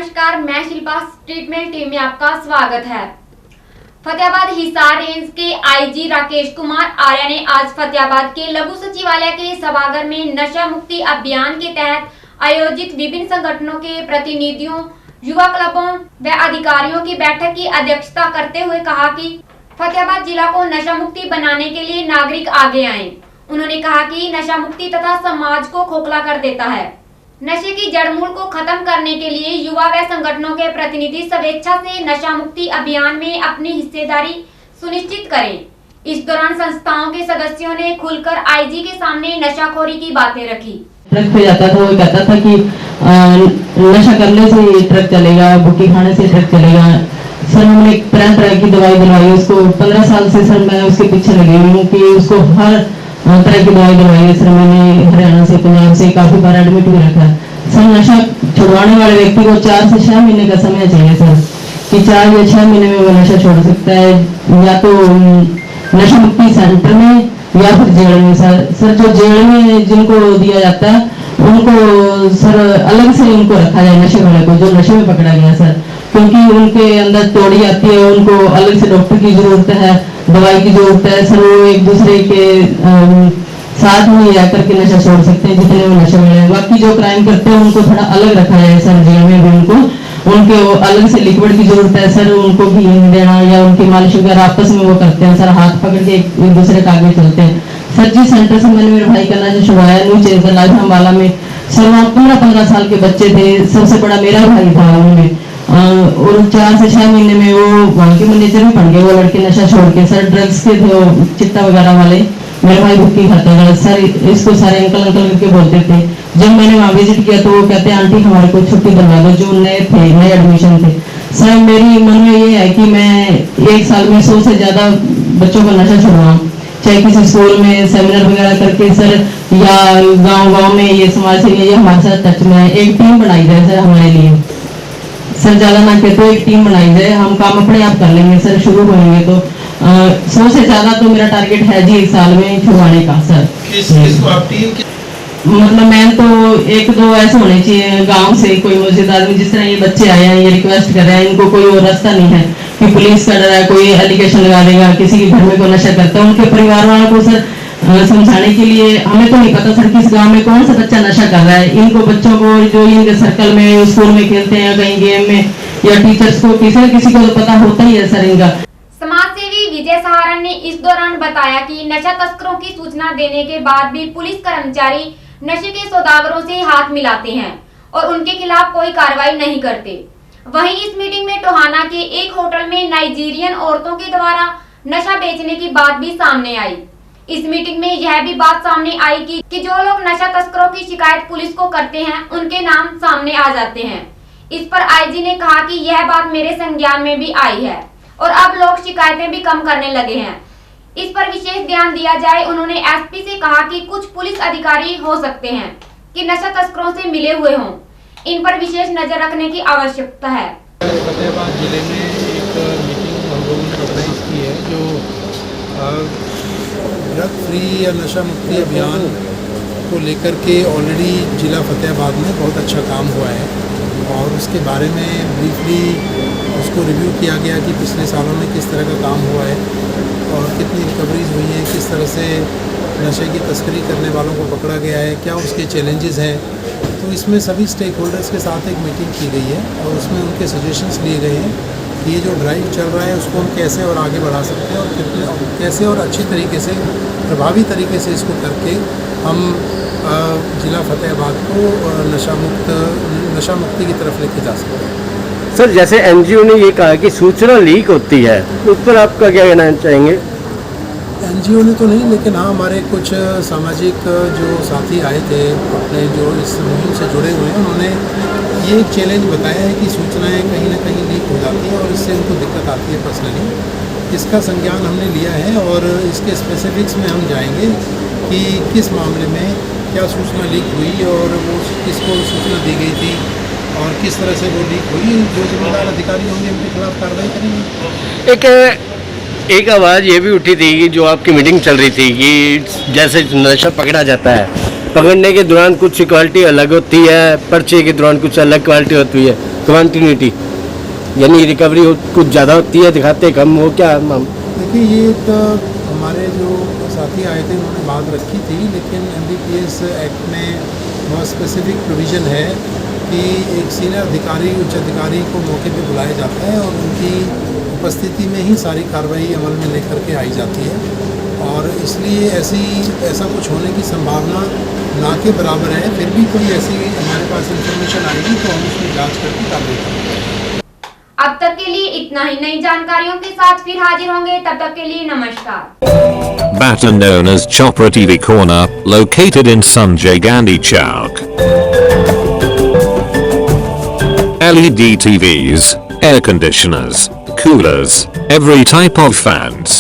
नमस्कार, मैं Shilpa street mail team में आपका स्वागत है। फतेहाबाद हिसार रेंज के आईजी राकेश कुमार आर्य ने आज फतेहाबाद के लघु सचिवालय के सभागार में नशा मुक्ति अभियान के तहत आयोजित विभिन्न संगठनों के प्रतिनिधियों, युवा क्लबों व अधिकारियों की बैठक की अध्यक्षता करते हुए कहा कि फतेहाबाद जिला को नशा मुक्ति बनाने के लिए नागरिक आगे आए। उन्होंने कहा कि नशा मुक्ति तथा समाज को खोखला कर देता है। नशे की जड़मूल को खत्म करने के लिए युवा व संगठनों के प्रतिनिधि स्वेच्छा से नशा मुक्ति अभियान में अपनी हिस्सेदारी सुनिश्चित करें। इस दौरान संस्थाओं के सदस्यों ने खुलकर आईजी के सामने नशाखोरी की बातें रखी। ट्रक पे जाता था, वो कहता था कि नशा करने से ट्रक चलेगा, भुक्की खाने से ट्रक चलेगा। सर हमने तरह तरह की दवाई दिलवाई उसको। 15 साल से सर मैं उसके पीछे लगी हुई हूँ कि उसको हर तरह की दवाई दिलवाई है। सर मैंने हरियाणा से, पंजाब से काफी बार एडमिट भी रखा। सर नशा छुड़वाने वाले व्यक्ति को 4 से 6 महीने का समय चाहिए सर, कि 4 या 6 महीने में वो नशा छोड़ सकता है, या तो नशा मुक्ति सेंटर में या फिर जेल में। सर जो जेल में जिनको दिया जाता है उनको सर अलग से उनको रखा जाए, नशे वाले को जो नशे में पकड़ा गया सर, क्योंकि उनके अंदर तोड़ी आती है, उनको अलग से डॉक्टर की जरूरत है, दवाई की जरूरत है। सर वो एक दूसरे के साथ में रह करके नशा छोड़ सकते हैं जितने वो नशे वाले हैं। बाकी जो क्राइम करते हैं उनको थोड़ा अलग रखा जाए सर, जेल में भी उनके अलग से लिक्विड की जरूरत है सर, उनको भी देना या उनकी मालिश वगैरह आपस में वो करते हैं सर, हाथ पकड़ के एक दूसरे के आगे चलते हैं सर। जिस सेंटर से मैंने मेरे भाई का नशा छुड़वाया न्यू चेंजर अम्बाला में सर, वहाँ 15-15 साल के बच्चे थे, सबसे बड़ा मेरा भाई था उनमें, और 4 से 6 महीने में वो वहाँ के मैनेजर भी बन गए। वो लड़के नशा छोड़ के सर ड्रग्स के थे, वो चिट्टा वगैरह वाले, मेरा भाई भुक्की खाता था सर। इसको सारे अंकल अंकल करके बोलते थे। जब मैंने वहाँ विजिट किया तो वो कहते आंटी हमारे को छुट्टी दिलवा दो, जो नए एडमिशन थे सर। मेरी मन में ये है कि मैं 1 साल में 100 से ज्यादा बच्चों को नशा छुड़वाऊं, चाहे किसी स्कूल में सेमिनार वगैरह करके सर, या गांव में ये समाज से ये हमारे साथ टच में है। एक टीम बनाई जाए सर हमारे लिए सर, ज्यादा ना कहते तो एक टीम बनाई जाए, हम काम अपने आप कर लेंगे सर। शुरू होंगे तो 100 से ज्यादा तो मेरा टारगेट है जी 1 साल में छुड़वाने का सर। किसको आप टीम मतलब मैं तो 1-2 ऐसे होने चाहिए गांव से, कोई मुझे आदमी, जिस तरह ये बच्चे आए हैं, ये रिक्वेस्ट कर रहे हैं, इनको कोई और रास्ता नहीं है कि पुलिस का डर है, कोई एलिगेशन लगा देगा किसी के घर में कोई नशा करता है। उनके परिवार वालों को सर समझाने के लिए, हमें तो नहीं पता सर किस गांव में कौन सा बच्चा नशा कर रहा है। इनको बच्चों को जो इनके सर्कल में स्कूल में खेलते हैं, कहीं गेम में, या टीचर्स को किसी को तो पता होता ही है सर इनका। समाज सेवी विजय सहारण ने इस दौरान बताया कि नशा तस्करों की सूचना देने के बाद भी पुलिस कर्मचारी नशे के सौदागरों से हाथ मिलाते हैं और उनके खिलाफ कोई कार्रवाई नहीं करते। वहीं इस मीटिंग में टोहाना के एक होटल में नाइजीरियन औरतों के द्वारा नशा बेचने की बात भी सामने आई। इस मीटिंग में यह भी बात सामने आई कि जो लोग नशा तस्करों की शिकायत पुलिस को करते हैं उनके नाम सामने आ जाते हैं। इस पर आईजी ने कहा कि यह बात मेरे संज्ञान में भी आई है और अब लोग शिकायतें भी कम करने लगे हैं, इस पर विशेष ध्यान दिया जाए। उन्होंने एसपी से कहा कि कुछ पुलिस अधिकारी हो सकते हैं कि नशा तस्करों से मिले हुए हों, इन पर विशेष नजर रखने की आवश्यकता है। फतेहाबाद जिले में एक मीटिंग हम लोगों ने ऑर्गेनाइज की है, जो ड्रग फ्री या नशा मुक्ति अभियान को लेकर के ऑलरेडी जिला फतेहाबाद में बहुत अच्छा काम हुआ है, और उसके बारे में ब्रीफली उसको रिव्यू किया गया कि पिछले सालों में किस तरह का काम हुआ है और कितनी रिकवरीज हुई हैं, किस तरह से नशे की तस्करी करने वालों को पकड़ा गया है, क्या उसके चैलेंजेस हैं। तो इसमें सभी स्टेक होल्डर्स के साथ एक मीटिंग की गई है और उसमें उनके सजेशंस लिए गए हैं कि ये जो ड्राइव चल रहा है उसको हम कैसे और आगे बढ़ा सकते हैं, और कैसे और अच्छी तरीके से, प्रभावी तरीके से इसको करके हम जिला फतेहाबाद को नशा मुक्ति की तरफ लेके जा सकते हैं। सर जैसे एनजीओ ने ये कहा कि सूचना लीक होती है, उस पर आपका क्या कहना चाहेंगे? एनजीओ ने तो नहीं, लेकिन हाँ हमारे कुछ सामाजिक जो साथी आए थे अपने, जो इस मुहिम से जुड़े हुए हैं, उन्होंने ये एक चैलेंज बताया है कि सूचनाएं कहीं ना कहीं लीक हो जाती हैं और इससे उनको दिक्कत आती है पर्सनली। इसका संज्ञान हमने लिया है और इसके स्पेसिफिक्स में हम जाएंगे कि किस मामले में क्या सूचना लीक हुई और वो किसको सूचना दी गई थी और किस तरह से वो लीक हुई। जो जिम्मेदार अधिकारी होंगे उनके खिलाफ कार्रवाई करेंगे। एक आवाज़ ये भी उठी थी कि जो आपकी मीटिंग चल रही थी कि जैसे नशा पकड़ा जाता है, पकड़ने के दौरान कुछ क्वालिटी अलग होती है, पर्चे के दौरान कुछ अलग क्वालिटी होती है, क्वांटिटी, यानी रिकवरी कुछ ज़्यादा होती है, दिखाते कम हो, क्या हम? देखिए, ये तो हमारे जो साथी आए थे उन्होंने बात रखी थी, लेकिन NDPS एक्ट में बहुत स्पेसिफिक प्रोविज़न है कि एक सीनियर अधिकारी, उच्च अधिकारी को मौके पे बुलाया जाता है और उनकी उपस्थिति में ही सारी कार्रवाई अमल में लेकर के आई जाती है, और इसलिए ऐसा कुछ होने की संभावना ना के बराबर है। फिर भी कोई ऐसी हमारे पास इंफॉर्मेशन आएगी तो हम उसकी जांच करके कार्रवाई करेंगे। अब तक के लिए इतना ही। नई जानकारियों के साथ फिर हाजिर होंगे, तब तक के लिए नमस्कार। Better known as Chopra TV Corner, located in Sanjay Gandhi Chowk. LED TVs, air conditioners, coolers, every type of fans,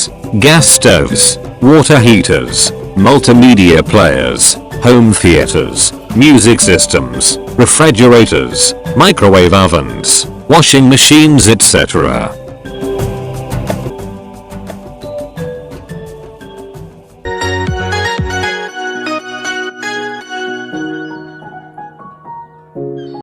gas stoves, water heaters, multimedia players, home theaters, music systems, refrigerators, microwave ovens, washing machines, etc.